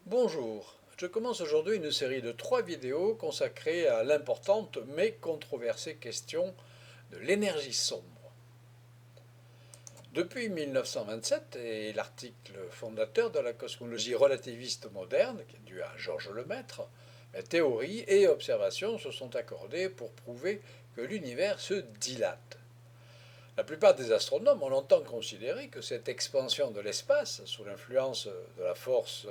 Bonjour, je commence aujourd'hui une série de 3 vidéos consacrées à l'importante mais controversée question de l'énergie sombre. Depuis 1927 et l'article fondateur de la cosmologie relativiste moderne, qui est dû à Georges Lemaître, théorie et observation se sont accordées pour prouver que l'univers se dilate. La plupart des astronomes ont longtemps considéré que cette expansion de l'espace, sous l'influence de la force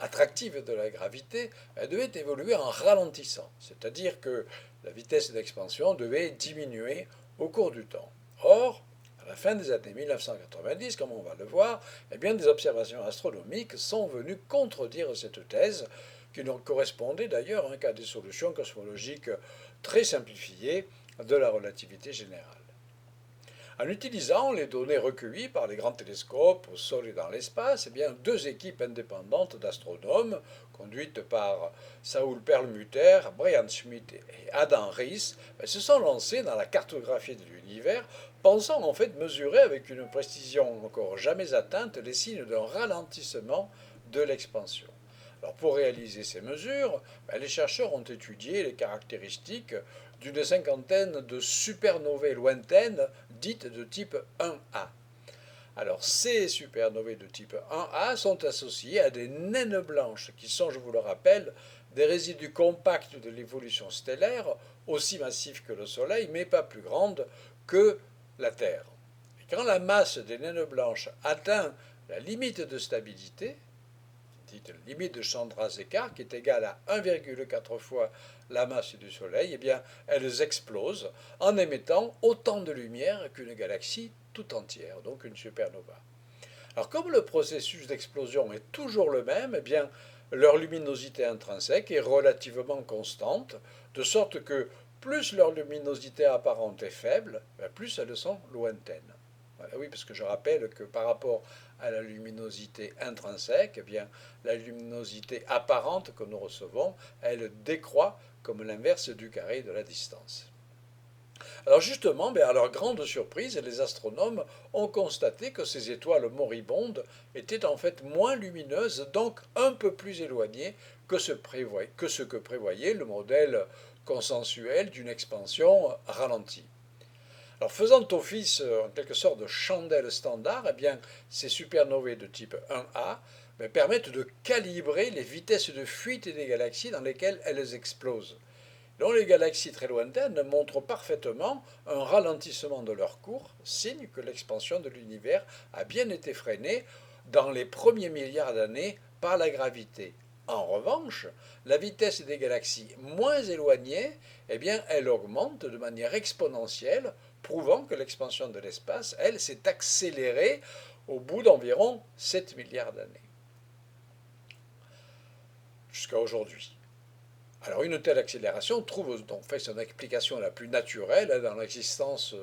attractive de la gravité, devait évoluer en ralentissant, c'est-à-dire que la vitesse d'expansion devait diminuer au cours du temps. Or, à la fin des années 1990, comme on va le voir, des observations astronomiques sont venues contredire cette thèse, qui correspondait d'ailleurs qu'à des solutions cosmologiques très simplifiées de la relativité générale. En utilisant les données recueillies par les grands télescopes au sol et dans l'espace, deux équipes indépendantes d'astronomes, conduites par Saul Perlmutter, Brian Schmidt et Adam Riess, se sont lancées dans la cartographie de l'univers, pensant en fait mesurer avec une précision encore jamais atteinte les signes d'un ralentissement de l'expansion. Alors pour réaliser ces mesures, les chercheurs ont étudié les caractéristiques d'une cinquantaine de supernovae lointaines dites de type 1A. Alors ces supernovae de type 1A sont associées à des naines blanches qui sont, je vous le rappelle, des résidus compacts de l'évolution stellaire, aussi massifs que le Soleil, mais pas plus grandes que la Terre. Et quand la masse des naines blanches atteint la limite de stabilité, dite limite de Chandrasekhar, qui est égale à 1,4 fois la masse du Soleil, elles explosent en émettant autant de lumière qu'une galaxie tout entière, donc une supernova. Alors comme le processus d'explosion est toujours le même, leur luminosité intrinsèque est relativement constante, de sorte que plus leur luminosité apparente est faible, plus elles sont lointaines. Voilà, oui, parce que je rappelle que par rapport à la luminosité intrinsèque, la luminosité apparente que nous recevons, elle décroît comme l'inverse du carré de la distance. Alors justement, à leur grande surprise, les astronomes ont constaté que ces étoiles moribondes étaient en fait moins lumineuses, donc un peu plus éloignées que ce que prévoyait le modèle consensuel d'une expansion ralentie. Alors faisant office en quelque sorte de chandelle standard, ces supernovae de type 1A permettent de calibrer les vitesses de fuite des galaxies dans lesquelles elles explosent. Donc les galaxies très lointaines montrent parfaitement un ralentissement de leur cours, signe que l'expansion de l'univers a bien été freinée dans les premiers milliards d'années par la gravité. En revanche, la vitesse des galaxies moins éloignées, elle augmente de manière exponentielle, prouvant que l'expansion de l'espace, elle, s'est accélérée au bout d'environ 7 milliards d'années, jusqu'à aujourd'hui. Alors une telle accélération trouve donc fait son explication la plus naturelle dans l'existence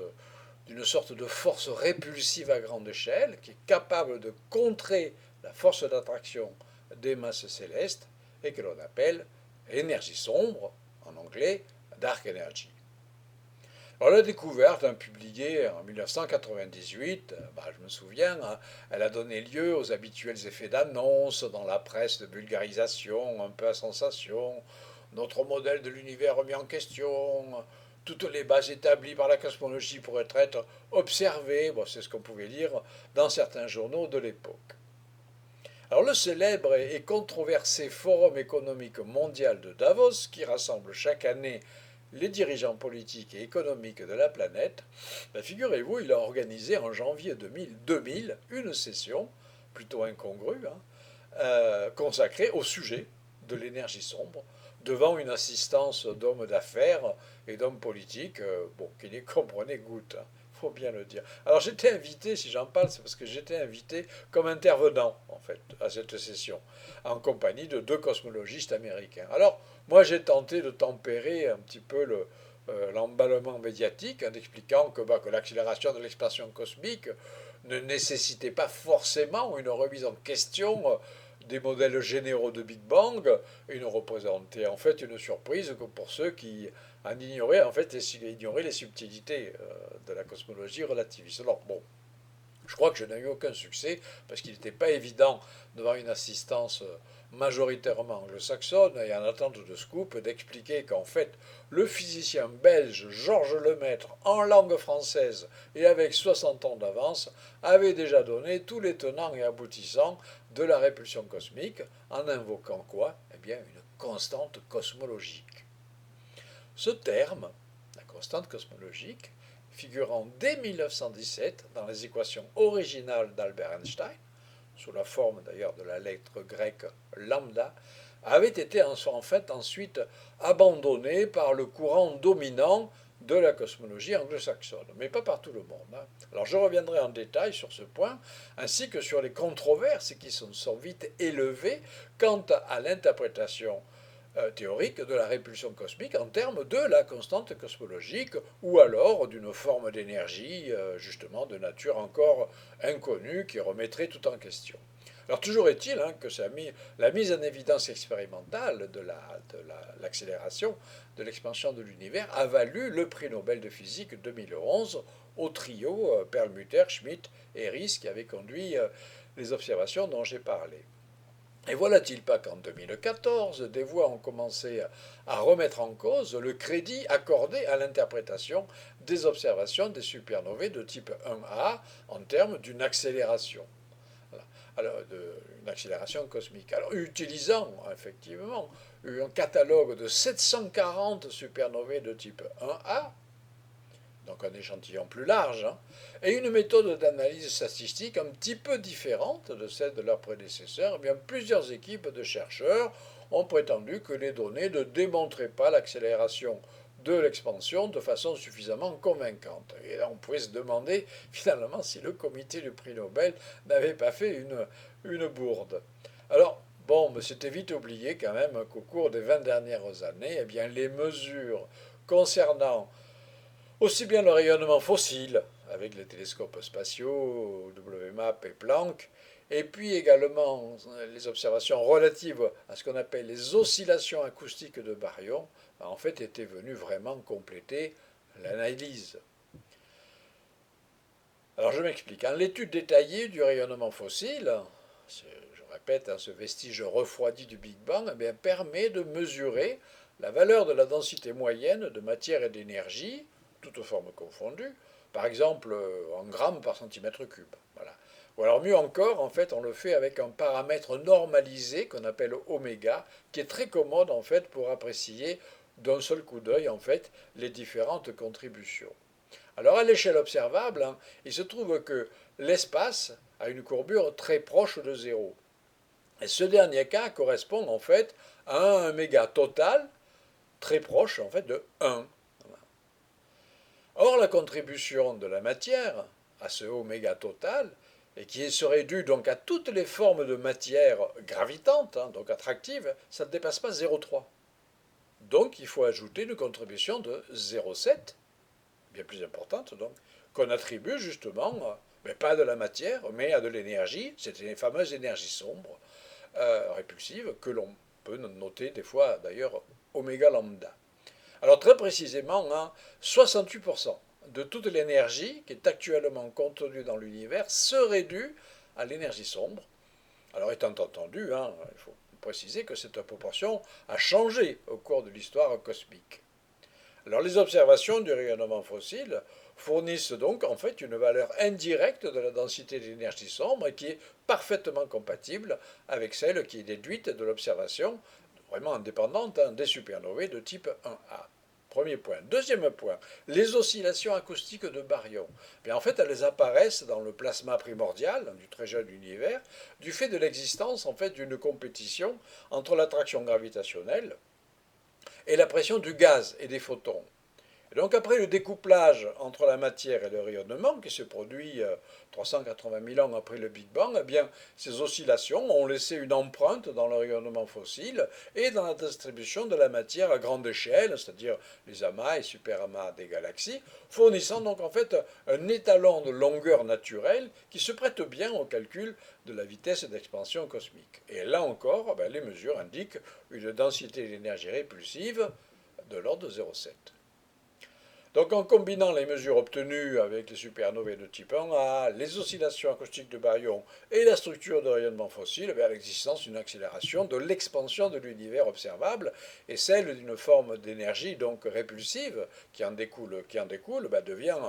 d'une sorte de force répulsive à grande échelle qui est capable de contrer la force d'attraction des masses célestes et que l'on appelle énergie sombre, en anglais dark energy. Alors la découverte, publiée en 1998, je me souviens, elle a donné lieu aux habituels effets d'annonce dans la presse de vulgarisation, un peu à sensation, notre modèle de l'univers remis en question, toutes les bases établies par la cosmologie pourraient être observées, c'est ce qu'on pouvait lire dans certains journaux de l'époque. Alors le célèbre et controversé Forum économique mondial de Davos, qui rassemble chaque année les dirigeants politiques et économiques de la planète, figurez-vous, il a organisé en janvier 2000 une session, plutôt incongrue, consacrée au sujet de l'énergie sombre, devant une assistance d'hommes d'affaires et d'hommes politiques qui n'y comprenaient goutte. Faut bien le dire. Alors j'étais invité, si j'en parle, c'est parce que j'étais invité comme intervenant, en fait, à cette session, en compagnie de 2 cosmologistes américains. Alors, moi j'ai tenté de tempérer un petit peu l'emballement médiatique en expliquant que l'accélération de l'expansion cosmique ne nécessitait pas forcément une remise en question des modèles généraux de Big Bang et ne représentait en fait une surprise que pour ceux qui en ignoraient en fait ignoraient les subtilités de la cosmologie relativiste. Alors bon, Je crois que je n'ai eu aucun succès parce qu'il n'était pas évident, devant une assistance majoritairement anglo-saxonne et en attente de scoop, d'expliquer qu'en fait, le physicien belge Georges Lemaître, en langue française et avec 60 ans d'avance, avait déjà donné tous les tenants et aboutissants de la répulsion cosmique en invoquant quoi? Eh bien, une constante cosmologique. Ce terme, la constante cosmologique, figurant dès 1917 dans les équations originales d'Albert Einstein, sous la forme d'ailleurs de la lettre grecque lambda, avait été en fait ensuite abandonné par le courant dominant de la cosmologie anglo-saxonne, mais pas par tout le monde. Alors je reviendrai en détail sur ce point, ainsi que sur les controverses qui sont vite élevées quant à l'interprétation théorique de la répulsion cosmique en termes de la constante cosmologique ou alors d'une forme d'énergie justement de nature encore inconnue qui remettrait tout en question. Alors toujours est-il que la mise en évidence expérimentale de l'accélération de l'expansion de l'univers a valu le prix Nobel de physique 2011 au trio Perlmutter, Schmidt et Riess qui avait conduit les observations dont j'ai parlé. Et voilà-t-il pas qu'en 2014, des voix ont commencé à remettre en cause le crédit accordé à l'interprétation des observations des supernovae de type 1A en termes d'une accélération. Voilà. Alors, une accélération cosmique. Alors, utilisant effectivement un catalogue de 740 supernovae de type 1A, donc un échantillon plus large, et une méthode d'analyse statistique un petit peu différente de celle de leurs prédécesseurs, eh bien, plusieurs équipes de chercheurs ont prétendu que les données ne démontraient pas l'accélération de l'expansion de façon suffisamment convaincante. Et là, on pouvait se demander finalement si le comité du prix Nobel n'avait pas fait une bourde. Alors, bon, mais c'était vite oublié quand même qu'au cours des 20 dernières années, eh bien, les mesures concernant aussi bien le rayonnement fossile, avec les télescopes spatiaux, WMAP et Planck, et puis également les observations relatives à ce qu'on appelle les oscillations acoustiques de baryon, en fait étaient venues vraiment compléter l'analyse. Alors je m'explique. L'étude détaillée du rayonnement fossile, je répète, ce vestige refroidi du Big Bang, eh bien, permet de mesurer la valeur de la densité moyenne de matière et d'énergie, toutes formes confondues, par exemple en grammes par centimètre cube. Voilà. Ou alors mieux encore, en fait, on le fait avec un paramètre normalisé qu'on appelle oméga, qui est très commode en fait pour apprécier d'un seul coup d'œil en fait les différentes contributions. Alors à l'échelle observable, il se trouve que l'espace a une courbure très proche de zéro. Et ce dernier cas correspond en fait à un oméga total très proche en fait de 1. Or la contribution de la matière à ce oméga total, et qui serait due donc à toutes les formes de matière gravitante, donc attractive, ça ne dépasse pas 0,3. Donc il faut ajouter une contribution de 0,7, bien plus importante donc, qu'on attribue justement, mais pas de la matière, mais à de l'énergie, c'est les fameuses énergies sombres, répulsives, que l'on peut noter des fois d'ailleurs oméga lambda. Alors très précisément, 68% de toute l'énergie qui est actuellement contenue dans l'univers serait due à l'énergie sombre. Alors étant entendu, il faut préciser que cette proportion a changé au cours de l'histoire cosmique. Alors les observations du rayonnement fossile fournissent donc en fait une valeur indirecte de la densité d'énergie sombre qui est parfaitement compatible avec celle qui est déduite de l'observation vraiment indépendante des supernovae de type 1A. Premier point. Deuxième point, les oscillations acoustiques de baryon. Bien, en fait, elles apparaissent dans le plasma primordial du très jeune univers du fait de l'existence en fait d'une compétition entre l'attraction gravitationnelle et la pression du gaz et des photons. Et donc après le découplage entre la matière et le rayonnement, qui se produit 380 000 ans après le Big Bang, eh bien, ces oscillations ont laissé une empreinte dans le rayonnement fossile et dans la distribution de la matière à grande échelle, c'est-à-dire les amas et superamas des galaxies, fournissant donc en fait un étalon de longueur naturelle qui se prête bien au calcul de la vitesse d'expansion cosmique. Et là encore, les mesures indiquent une densité d'énergie répulsive de l'ordre de 0,7. Donc en combinant les mesures obtenues avec les supernovae de type 1A, les oscillations acoustiques de baryons et la structure de rayonnement fossile, vers l'existence d'une accélération de l'expansion de l'univers observable et celle d'une forme d'énergie donc répulsive qui en découle devient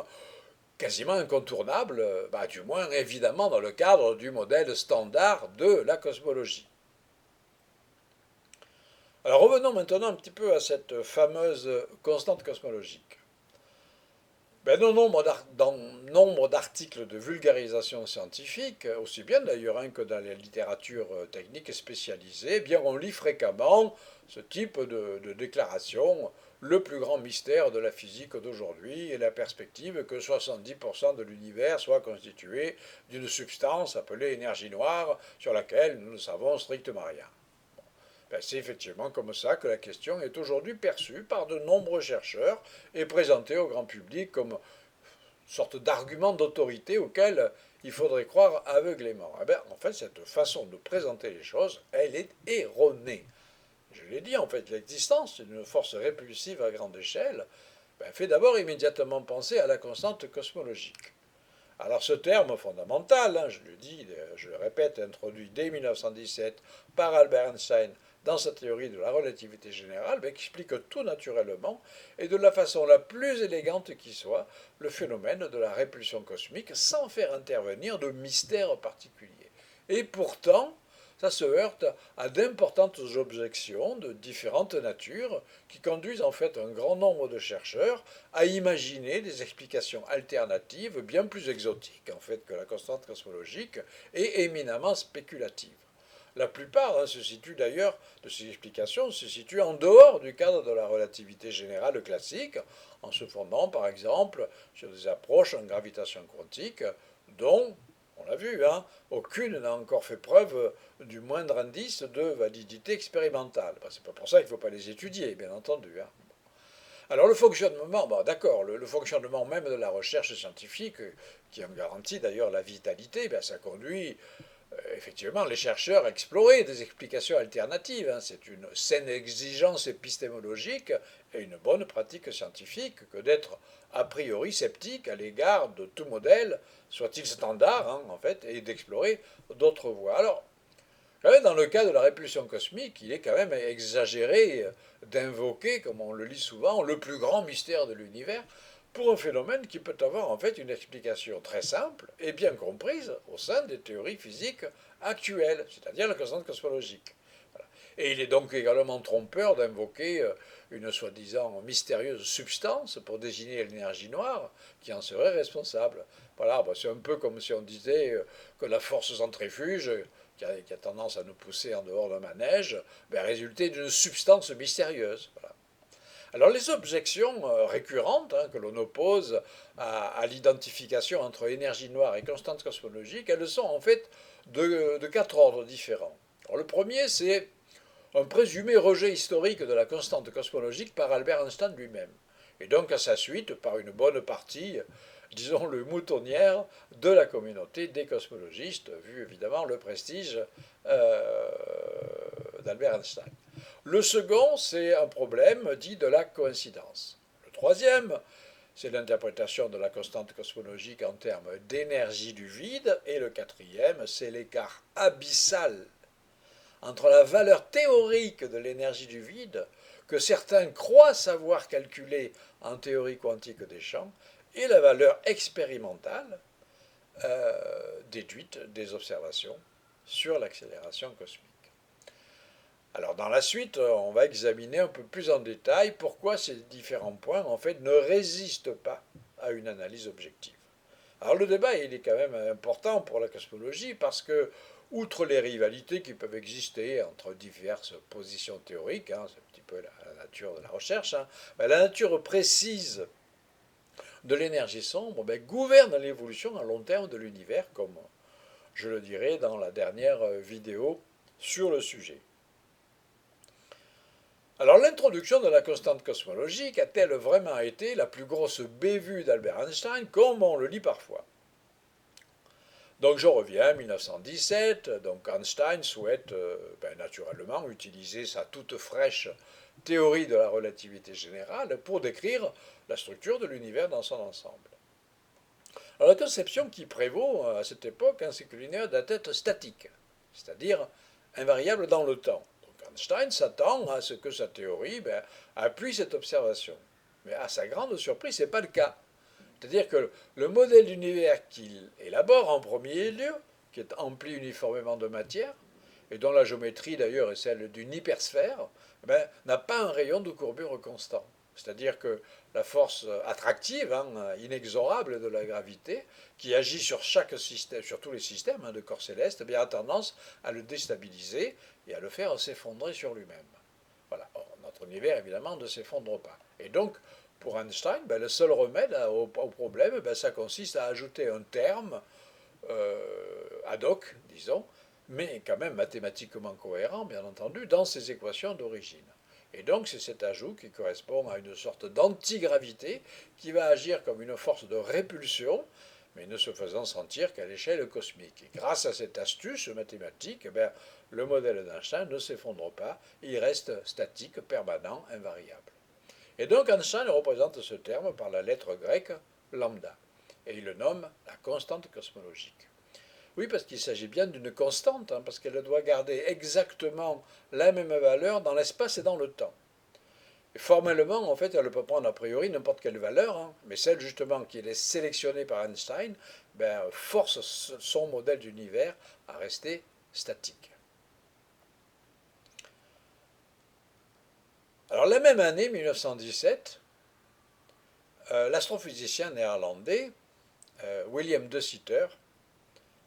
quasiment incontournable, du moins évidemment dans le cadre du modèle standard de la cosmologie. Alors revenons maintenant un petit peu à cette fameuse constante cosmologique. Dans nombre d'articles de vulgarisation scientifique, aussi bien d'ailleurs que dans la littérature technique spécialisée, on lit fréquemment ce type de déclaration. Le plus grand mystère de la physique d'aujourd'hui est la perspective que 70% de l'univers soit constitué d'une substance appelée énergie noire sur laquelle nous ne savons strictement rien. C'est effectivement comme ça que la question est aujourd'hui perçue par de nombreux chercheurs et présentée au grand public comme une sorte d'argument d'autorité auquel il faudrait croire aveuglément. En fait, cette façon de présenter les choses, elle est erronée. Je l'ai dit, en fait, l'existence d'une force répulsive à grande échelle fait d'abord immédiatement penser à la constante cosmologique. Alors ce terme fondamental, je le dis, je le répète, introduit dès 1917 par Albert Einstein dans sa théorie de la relativité générale, explique tout naturellement et de la façon la plus élégante qui soit le phénomène de la répulsion cosmique sans faire intervenir de mystère particulier. Et pourtant, ça se heurte à d'importantes objections de différentes natures qui conduisent en fait un grand nombre de chercheurs à imaginer des explications alternatives bien plus exotiques en fait que la constante cosmologique et éminemment spéculatives. La plupart de ces explications se situent en dehors du cadre de la relativité générale classique, en se fondant par exemple sur des approches en gravitation quantique dont, on l'a vu, aucune n'a encore fait preuve du moindre indice de validité expérimentale. C'est pas pour ça qu'il ne faut pas les étudier, bien entendu. Alors le fonctionnement, le fonctionnement même de la recherche scientifique, qui en garantit d'ailleurs la vitalité, ça conduit effectivement les chercheurs à explorer des explications alternatives. C'est une saine exigence épistémologique et une bonne pratique scientifique que d'être a priori sceptique à l'égard de tout modèle, soit-il standard, en fait, et d'explorer d'autres voies. Alors, dans le cas de la répulsion cosmique, il est quand même exagéré d'invoquer, comme on le lit souvent, le plus grand mystère de l'univers pour un phénomène qui peut avoir en fait une explication très simple et bien comprise au sein des théories physiques actuelles, c'est-à-dire la constante cosmologique. Voilà. Et il est donc également trompeur d'invoquer une soi-disant mystérieuse substance pour désigner l'énergie noire qui en serait responsable. Voilà, c'est un peu comme si on disait que la force centrifuge qui a tendance à nous pousser en dehors d'un manège, résultait d'une substance mystérieuse. Voilà. Alors les objections récurrentes que l'on oppose à l'identification entre énergie noire et constante cosmologique, elles sont en fait de quatre ordres différents. Alors, le premier, c'est un présumé rejet historique de la constante cosmologique par Albert Einstein lui-même, et donc à sa suite par une bonne partie, disons-le, moutonnière de la communauté des cosmologistes, vu évidemment le prestige d'Albert Einstein. Le second, c'est un problème dit de la coïncidence. Le troisième, c'est l'interprétation de la constante cosmologique en termes d'énergie du vide. Et le quatrième, c'est l'écart abyssal entre la valeur théorique de l'énergie du vide, que certains croient savoir calculer en théorie quantique des champs, et la valeur expérimentale déduite des observations sur l'accélération cosmique. Alors dans la suite, on va examiner un peu plus en détail pourquoi ces différents points en fait ne résistent pas à une analyse objective. Alors le débat il est quand même important pour la cosmologie parce que, outre les rivalités qui peuvent exister entre diverses positions théoriques, c'est un petit peu la nature de la recherche, la nature précise de l'énergie sombre gouverne l'évolution à long terme de l'univers, comme je le dirai dans la dernière vidéo sur le sujet. Alors l'introduction de la constante cosmologique a-t-elle vraiment été la plus grosse bévue d'Albert Einstein, comme on le lit parfois? Donc je reviens, 1917, donc Einstein souhaite naturellement utiliser sa toute fraîche théorie de la relativité générale pour décrire la structure de l'univers dans son ensemble. Alors la conception qui prévaut à cette époque, c'est que l'univers doit être statique, c'est-à-dire invariable dans le temps. Donc Einstein s'attend à ce que sa théorie appuie cette observation. Mais à sa grande surprise, ce n'est pas le cas. C'est-à-dire que le modèle d'univers qu'il élabore en premier lieu, qui est empli uniformément de matière, et dont la géométrie d'ailleurs est celle d'une hypersphère, n'a pas un rayon de courbure constant. C'est-à-dire que la force attractive, inexorable de la gravité, qui agit sur chaque système, sur tous les systèmes de corps célestes, a tendance à le déstabiliser et à le faire s'effondrer sur lui-même. Voilà. Or, notre univers, évidemment, ne s'effondre pas. Et donc, pour Einstein, le seul remède au problème, ça consiste à ajouter un terme ad hoc, disons, mais quand même mathématiquement cohérent, bien entendu, dans ces équations d'origine. Et donc c'est cet ajout qui correspond à une sorte d'antigravité qui va agir comme une force de répulsion, mais ne se faisant sentir qu'à l'échelle cosmique. Et grâce à cette astuce mathématique, le modèle d'Einstein ne s'effondre pas, il reste statique, permanent, invariable. Et donc Einstein représente ce terme par la lettre grecque lambda, et il le nomme la constante cosmologique. Oui, parce qu'il s'agit bien d'une constante, parce qu'elle doit garder exactement la même valeur dans l'espace et dans le temps. Et formellement, en fait, elle peut prendre a priori n'importe quelle valeur, mais celle justement qui est sélectionnée par Einstein force son modèle d'univers à rester statique. Alors la même année, 1917, l'astrophysicien néerlandais William de Sitter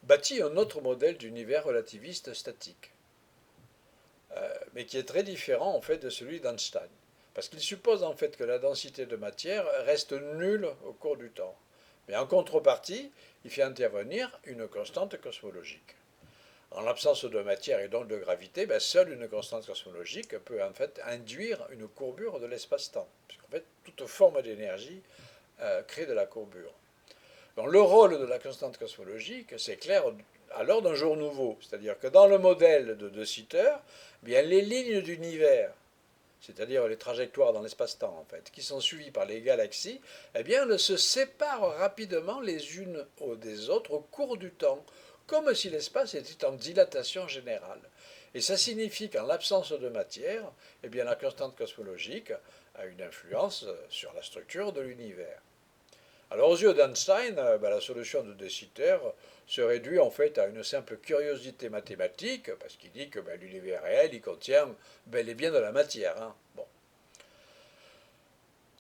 bâtit un autre modèle d'univers relativiste statique, mais qui est très différent en fait de celui d'Einstein, parce qu'il suppose en fait que la densité de matière reste nulle au cours du temps, mais en contrepartie, il fait intervenir une constante cosmologique. En l'absence de matière et donc de gravité, seule une constante cosmologique peut en fait induire une courbure de l'espace-temps, puisqu'en fait toute forme d'énergie crée de la courbure. Donc le rôle de la constante cosmologique s'éclaire alors d'un jour nouveau, c'est-à-dire que dans le modèle de Sitter, les lignes d'univers, c'est-à-dire les trajectoires dans l'espace-temps en fait, qui sont suivies par les galaxies, elles se séparent rapidement les unes des autres au cours du temps, comme si l'espace était en dilatation générale. Et ça signifie qu'en l'absence de matière, la constante cosmologique a une influence sur la structure de l'univers. Alors aux yeux d'Einstein, la solution de De Sitter se réduit en fait à une simple curiosité mathématique, parce qu'il dit que l'univers réel, il contient bel et bien de la matière. Bon.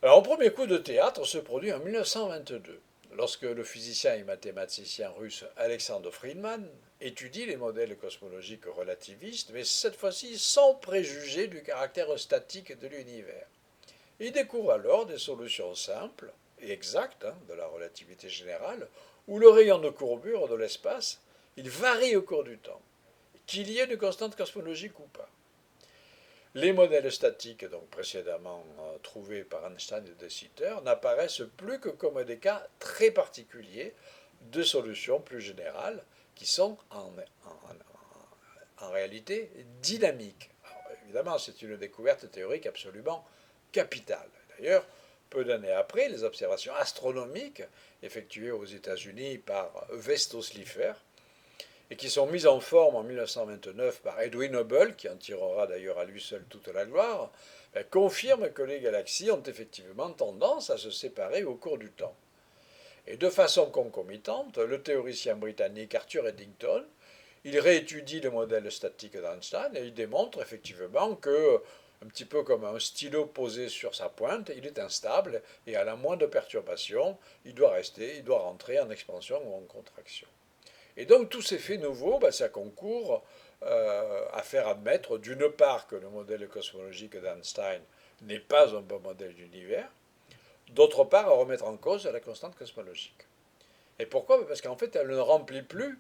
Alors, un premier coup de théâtre se produit en 1922, lorsque le physicien et mathématicien russe Alexander Friedman étudie les modèles cosmologiques relativistes, mais cette fois-ci sans préjuger du caractère statique de l'univers. Il découvre alors des solutions simples et exactes de la relativité générale, où le rayon de courbure de l'espace, il varie au cours du temps, qu'il y ait une constante cosmologique ou pas. Les modèles statiques, donc précédemment trouvés par Einstein et De Sitter, n'apparaissent plus que comme des cas très particuliers de solutions plus générales qui sont en réalité dynamiques. Alors, évidemment, c'est une découverte théorique absolument capitale. D'ailleurs, peu d'années après, les observations astronomiques effectuées aux États-Unis par Vesto Slipher et qui sont mises en forme en 1929 par Edwin Hubble, qui en tirera d'ailleurs à lui seul toute la gloire, confirment que les galaxies ont effectivement tendance à se séparer au cours du temps. Et de façon concomitante, le théoricien britannique Arthur Eddington, il réétudie le modèle statique d'Einstein et il démontre effectivement que, un petit peu comme un stylo posé sur sa pointe, il est instable et à la moindre perturbation, il doit rentrer en expansion ou en contraction. Et donc tous ces faits nouveaux, ça concourt à faire admettre d'une part que le modèle cosmologique d'Einstein n'est pas un bon modèle d'univers, d'autre part à remettre en cause la constante cosmologique. Et pourquoi? Parce qu'en fait elle ne remplit plus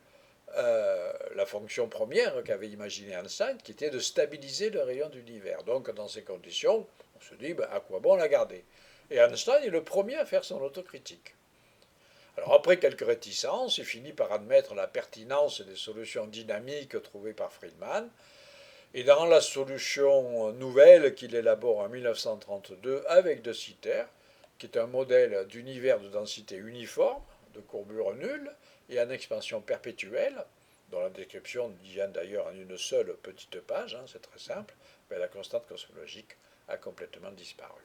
la fonction première qu'avait imaginée Einstein, qui était de stabiliser le rayon d'univers. Donc dans ces conditions, on se dit à quoi bon la garder? Et Einstein est le premier à faire son autocritique. Alors après quelques réticences, il finit par admettre la pertinence des solutions dynamiques trouvées par Friedman, et dans la solution nouvelle qu'il élabore en 1932 avec De Sitter, qui est un modèle d'univers de densité uniforme, de courbure nulle et en expansion perpétuelle, dont la description vient d'ailleurs en une seule petite page, c'est très simple, mais la constante cosmologique a complètement disparu.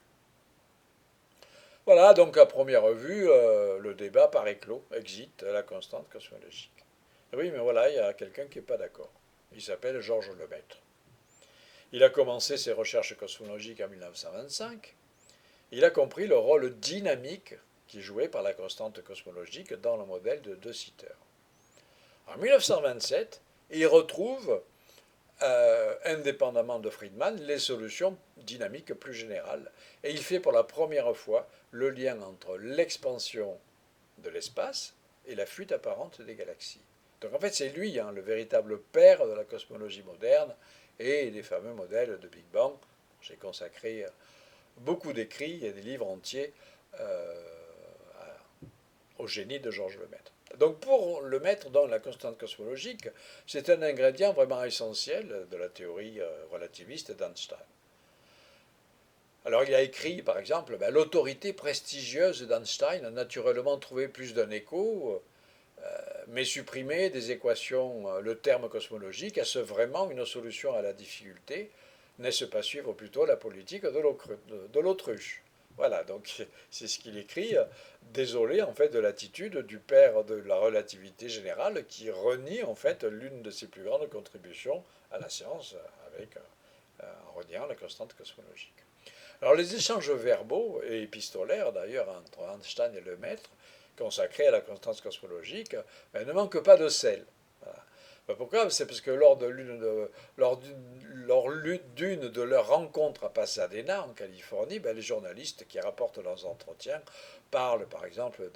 Voilà, donc à première vue, le débat paraît clos, exit la constante cosmologique. Oui, mais voilà, il y a quelqu'un qui n'est pas d'accord. Il s'appelle Georges Lemaître. Il a commencé ses recherches cosmologiques en 1925. Il a compris le rôle dynamique qui est joué par la constante cosmologique dans le modèle de De Sitter. En 1927, il retrouve, indépendamment de Friedman, les solutions dynamiques plus générales. Et il fait pour la première fois le lien entre l'expansion de l'espace et la fuite apparente des galaxies. Donc en fait, c'est lui, le véritable père de la cosmologie moderne et des fameux modèles de Big Bang. J'ai consacré beaucoup d'écrits et des livres entiers au génie de Georges Lemaître. Donc pour Lemaître, dans la constante cosmologique, c'est un ingrédient vraiment essentiel de la théorie relativiste d'Einstein. Alors il a écrit, par exemple, l'autorité prestigieuse d'Einstein a naturellement trouvé plus d'un écho, mais supprimer des équations, le terme cosmologique, est-ce vraiment une solution à la difficulté? N'est-ce pas suivre plutôt la politique de l'autruche? Voilà, donc c'est ce qu'il écrit, désolé en fait de l'attitude du père de la relativité générale qui renie en fait l'une de ses plus grandes contributions à la science en reniant la constante cosmologique. Alors les échanges verbaux et épistolaires d'ailleurs entre Einstein et Lemaître consacrés à la constante cosmologique ne manquent pas de sel. Voilà. Pourquoi? C'est parce que lors d'une de leurs rencontres à Pasadena, en Californie, les journalistes qui rapportent leurs entretiens parlent par exemple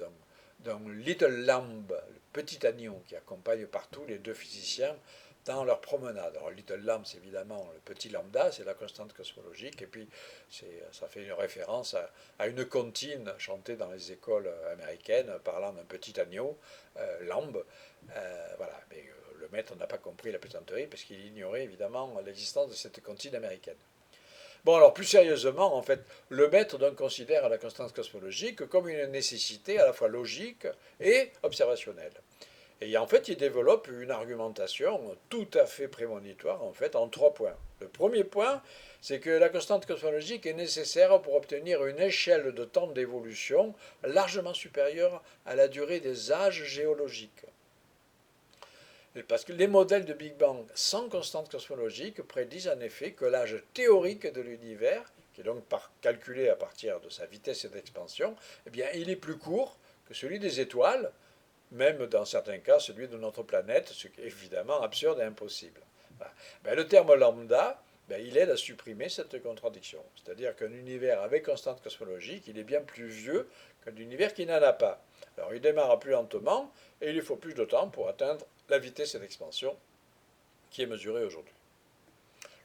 d'un Little Lamb, le petit agneau qui accompagne partout les deux physiciens dans leur promenade. Alors Little Lamb, c'est évidemment le petit lambda, c'est la constante cosmologique, et puis ça fait une référence à une comptine chantée dans les écoles américaines parlant d'un petit agneau, lamb. Voilà, mais le maître n'a pas compris la plaisanterie parce qu'il ignorait évidemment l'existence de cette comptine américaine. Bon, alors plus sérieusement, en fait, le maître donc considère la constante cosmologique comme une nécessité à la fois logique et observationnelle. Et en fait, il développe une argumentation tout à fait prémonitoire, en fait, en 3 points. Le premier point, c'est que la constante cosmologique est nécessaire pour obtenir une échelle de temps d'évolution largement supérieure à la durée des âges géologiques. Parce que les modèles de Big Bang sans constante cosmologique prédisent en effet que l'âge théorique de l'univers, qui est donc calculé à partir de sa vitesse d'expansion, eh bien, il est plus court que celui des étoiles, même dans certains cas celui de notre planète, ce qui est évidemment absurde et impossible. Voilà. Le terme lambda, il aide à supprimer cette contradiction. C'est-à-dire qu'un univers avec constante cosmologique, il est bien plus vieux qu'un univers qui n'en a pas. Alors il démarre plus lentement et il lui faut plus de temps pour atteindre la vitesse d'expansion qui est mesurée aujourd'hui.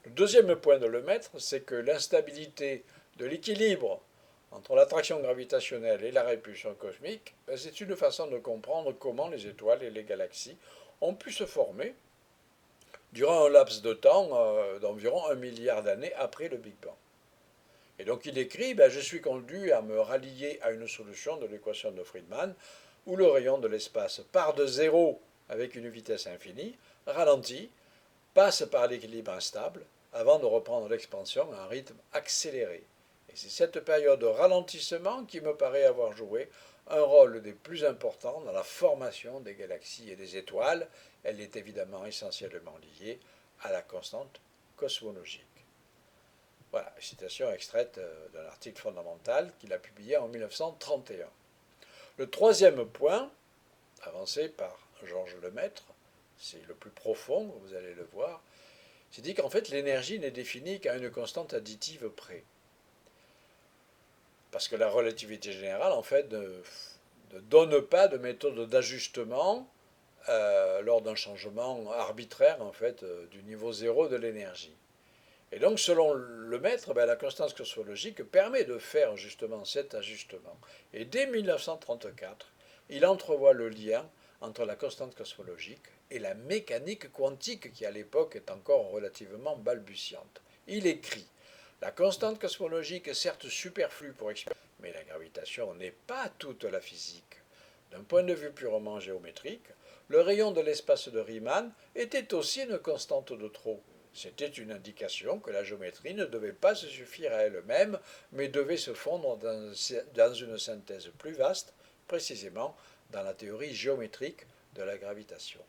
Le deuxième point de Lemaître, c'est que l'instabilité de l'équilibre entre l'attraction gravitationnelle et la répulsion cosmique, c'est une façon de comprendre comment les étoiles et les galaxies ont pu se former durant un laps de temps d'environ 1 milliard d'années après le Big Bang. Et donc il écrit, je suis conduit à me rallier à une solution de l'équation de Friedman, où le rayon de l'espace part de zéro avec une vitesse infinie, ralentit, passe par l'équilibre instable, avant de reprendre l'expansion à un rythme accéléré. Et c'est cette période de ralentissement qui me paraît avoir joué un rôle des plus importants dans la formation des galaxies et des étoiles. Elle est évidemment essentiellement liée à la constante cosmologique. Voilà, citation extraite d'un article fondamental qu'il a publié en 1931. Le troisième point, avancé par Georges Lemaître, c'est le plus profond, vous allez le voir, c'est dit qu'en fait l'énergie n'est définie qu'à une constante additive près. Parce que la relativité générale, en fait, ne donne pas de méthode d'ajustement lors d'un changement arbitraire, en fait, du niveau zéro de l'énergie. Et donc, selon le maître, la constante cosmologique permet de faire justement cet ajustement. Et dès 1934, il entrevoit le lien entre la constante cosmologique et la mécanique quantique qui à l'époque est encore relativement balbutiante. Il écrit: la constante cosmologique est certes superflue pour expliquer, mais la gravitation n'est pas toute la physique. D'un point de vue purement géométrique, le rayon de l'espace de Riemann était aussi une constante de trop. C'était une indication que la géométrie ne devait pas se suffire à elle-même, mais devait se fondre dans une synthèse plus vaste, précisément dans la théorie géométrique de la gravitation.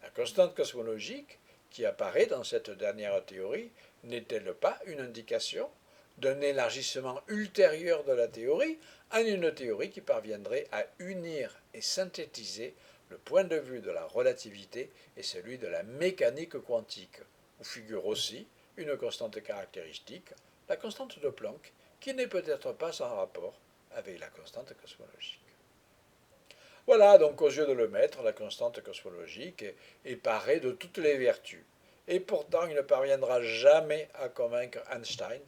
La constante cosmologique, qui apparaît dans cette dernière théorie, n'est-elle pas une indication d'un élargissement ultérieur de la théorie en une théorie qui parviendrait à unir et synthétiser le point de vue de la relativité et celui de la mécanique quantique, où figure aussi une constante caractéristique, la constante de Planck, qui n'est peut-être pas sans rapport avec la constante cosmologique. Voilà donc aux yeux de Lemaître, la constante cosmologique est parée de toutes les vertus. Et pourtant, il ne parviendra jamais à convaincre Einstein,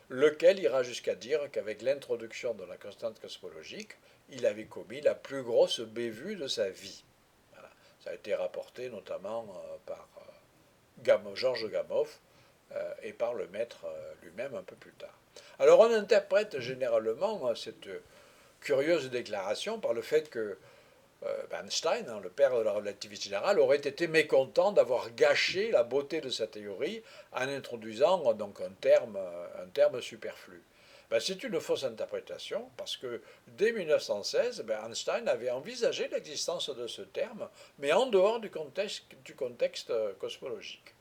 lequel ira jusqu'à dire qu'avec l'introduction de la constante cosmologique, il avait commis la plus grosse bévue de sa vie. Voilà. Ça a été rapporté notamment par Georges Gamow et par Lemaître lui-même un peu plus tard. Alors on interprète généralement cette curieuse déclaration par le fait que Einstein, le père de la relativité générale, aurait été mécontent d'avoir gâché la beauté de sa théorie en introduisant donc un terme superflu. C'est une fausse interprétation parce que dès 1916, Einstein avait envisagé l'existence de ce terme, mais en dehors du contexte cosmologique.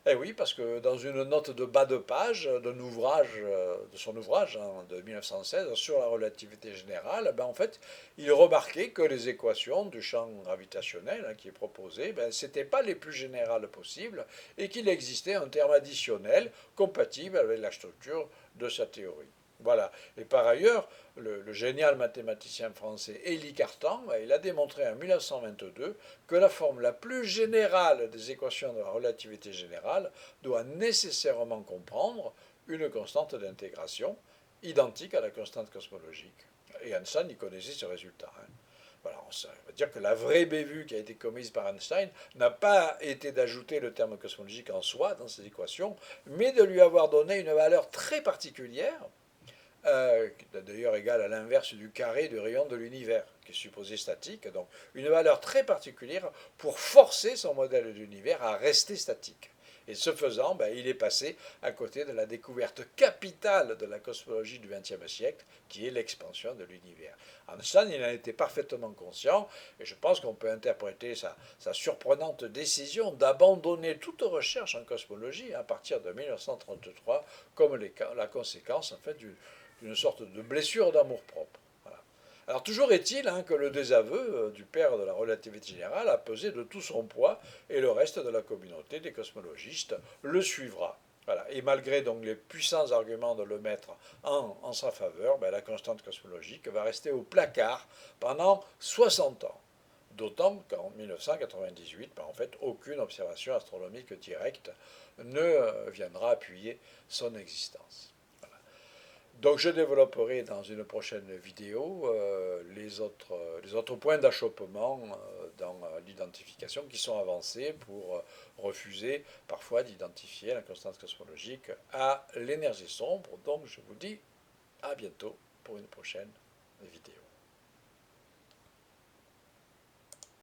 Eh oui, parce que dans une note de bas de page de son ouvrage de 1916 sur la relativité générale, en fait, il remarquait que les équations du champ gravitationnel qui est proposé, ce n'étaient pas les plus générales possibles et qu'il existait un terme additionnel compatible avec la structure de sa théorie. Voilà. Et par ailleurs, le génial mathématicien français Élie Cartan, il a démontré en 1922 que la forme la plus générale des équations de la relativité générale doit nécessairement comprendre une constante d'intégration identique à la constante cosmologique. Et Einstein y connaissait ce résultat. Voilà, on va dire que la vraie bévue qui a été commise par Einstein n'a pas été d'ajouter le terme cosmologique en soi dans ces équations, mais de lui avoir donné une valeur très particulière, qui est d'ailleurs égale à l'inverse du carré du rayon de l'univers, qui est supposé statique, donc une valeur très particulière pour forcer son modèle d'univers à rester statique. Et ce faisant, il est passé à côté de la découverte capitale de la cosmologie du XXe siècle, qui est l'expansion de l'univers. Einstein, il en était parfaitement conscient, et je pense qu'on peut interpréter sa surprenante décision d'abandonner toute recherche en cosmologie à partir de 1933 comme la conséquence en fait, d'une sorte de blessure d'amour-propre. Voilà. Alors toujours est-il que le désaveu du père de la relativité générale a pesé de tout son poids et le reste de la communauté des cosmologistes le suivra. Voilà. Et malgré donc les puissants arguments de Lemaître en sa faveur, la constante cosmologique va rester au placard pendant 60 ans. D'autant qu'en 1998, en fait, aucune observation astronomique directe ne viendra appuyer son existence. Donc je développerai dans une prochaine vidéo les autres points d'achoppement dans l'identification qui sont avancés pour refuser parfois d'identifier la constante cosmologique à l'énergie sombre. Donc je vous dis à bientôt pour une prochaine vidéo.